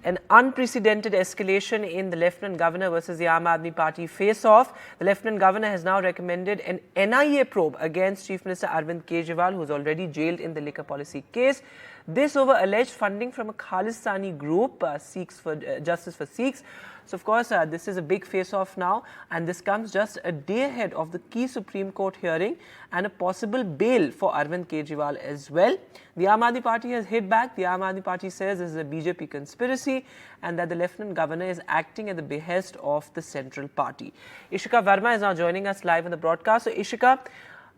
An unprecedented escalation in the Lieutenant Governor versus the Aam Aadmi Party face-off. The Lieutenant Governor has now recommended an NIA probe against Chief Minister Arvind Kejriwal, who is already jailed in the liquor policy case. This over alleged funding from a Khalistani group, Justice for Sikhs. So, of course, this is a big face-off now, and this comes just a day ahead of the key Supreme Court hearing and a possible bail for Arvind Kejriwal as well. The Aam Aadmi Party has hit back. The Aam Aadmi Party says this is a BJP conspiracy and that the Lieutenant Governor is acting at the behest of the Central Party. Ishika Verma is now joining us live on the broadcast. So, Ishika,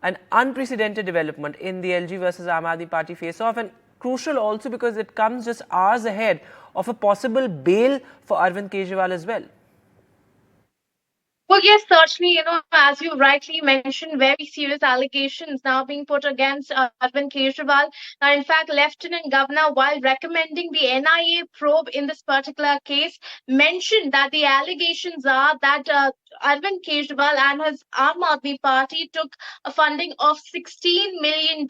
an unprecedented development in the LG versus Aam Aadmi Party face-off, and crucial also because it comes just hours ahead of a possible bail for Arvind Kejriwal as well. Well, yes, certainly, as you rightly mentioned, very serious allegations now being put against Arvind Kejriwal. In fact, Lieutenant Governor, while recommending the NIA probe in this particular case, mentioned that the allegations are that Arvind Kejriwal and his Aam Aadmi Party took a funding of $16 million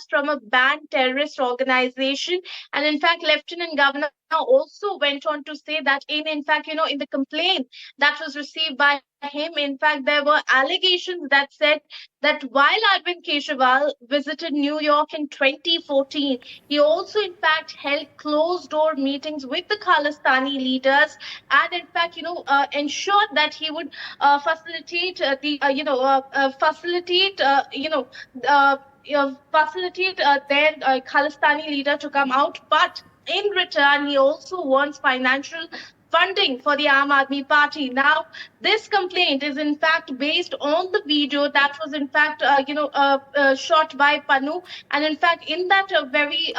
from a banned terrorist organization. And in fact, Lieutenant Governor also went on to say that in the complaint that was received by him, in fact, there were allegations that said that while Arvind Kejriwal visited New York in 2014, he also, in fact, held closed-door meetings with the Khalistani leaders and, in fact, ensured that he would facilitate their Khalistani leader to come out, but in return, he also wants financial funding for the Aam Aadmi Party. Now, this complaint is in fact based on the video that was in fact, shot by Pannu. And in fact, in that very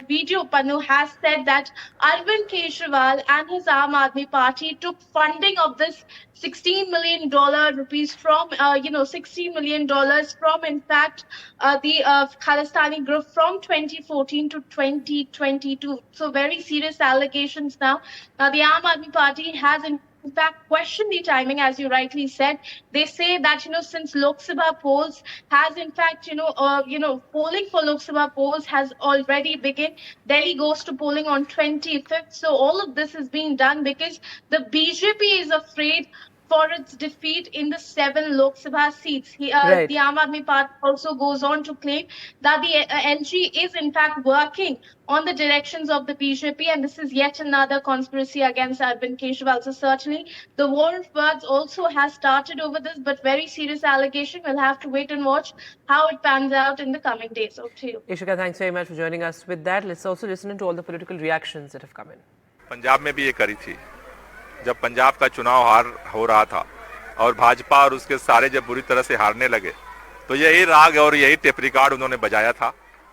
video, Pannu has said that Arvind Kejriwal and his Aam Aadmi Party took funding of this $16 million rupees from, $16 million from, in fact, the Khalistani group from 2014 to 2022. So very serious allegations now. Now, the Aam Aadmi Party has in fact questioned the timing, as you rightly said. They say that, since Lok Sabha polls has in fact, polling for Lok Sabha polls has already begun. Delhi goes to polling on 25th. So all of this is being done because the BJP is afraid for its defeat in the 7 Lok Sabha seats. Right. The Aam Aadmi Party also goes on to claim that the LG is in fact working on the directions of the BJP, and this is yet another conspiracy against Arvind Kejriwal. So certainly the war of words also has started over this, but very serious allegation. We'll have to wait and watch how it pans out in the coming days. Over to you. Ishika, thanks very much for joining us with that. Let's also listen to all the political reactions that have come in. Punjab में भी ये करी थी जब पंजाब का चुनाव हार हो रहा था और भाजपा और उसके सारे जब बुरी तरह से हारने लगे तो यही राग और यही टेप रिकॉर्ड उन्होंने बजाया था।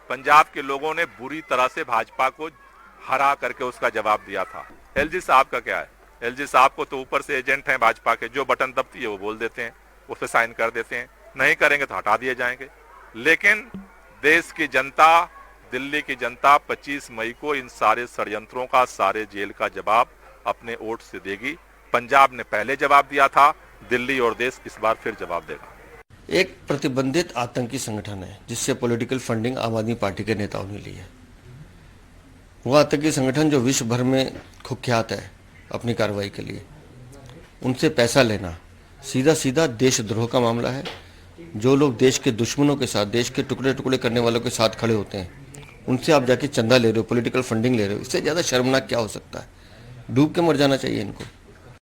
पंजाब के लोगों ने बुरी तरह से भाजपा को हरा करके उसका जवाब दिया था। एलजी साहब का क्या है? एलजी साहब को तो ऊपर से एजेंट हैं भाजपा के, जो बटन दबती है वो बोल देते हैं, उस पर साइन कर देते हैं, नहीं करेंगे तो हटा दिए जाएंगे। लेकिन देश की जनता, दिल्ली की जनता 25 मई को इन सारे षड्यंत्रों का, सारे जेल का जवाब अपने वोट से देगी। पंजाब ने पहले जवाब दिया था, दिल्ली और देश इस बार फिर जवाब देगा। एक प्रतिबंधित आतंकी संगठन है जिससे पॉलिटिकल फंडिंग आम आदमी पार्टी के नेताओं ने ली है। वो आतंकी संगठन जो विश्व भर में कुख्यात है अपनी कार्रवाई के लिए, उनसे पैसा लेना सीधा सीधा देशद्रोह का मामला है। जो लोग देश के दुश्मनों के साथ, देश के टुकड़े टुकड़े करने वालों के साथ खड़े होते हैं, उनसे आप जाके चंदा ले रहे हो, पॉलिटिकल फंडिंग ले रहे हो, इससे ज़्यादा शर्मनाक क्या हो सकता है? डूब के मर जाना चाहिए इनको।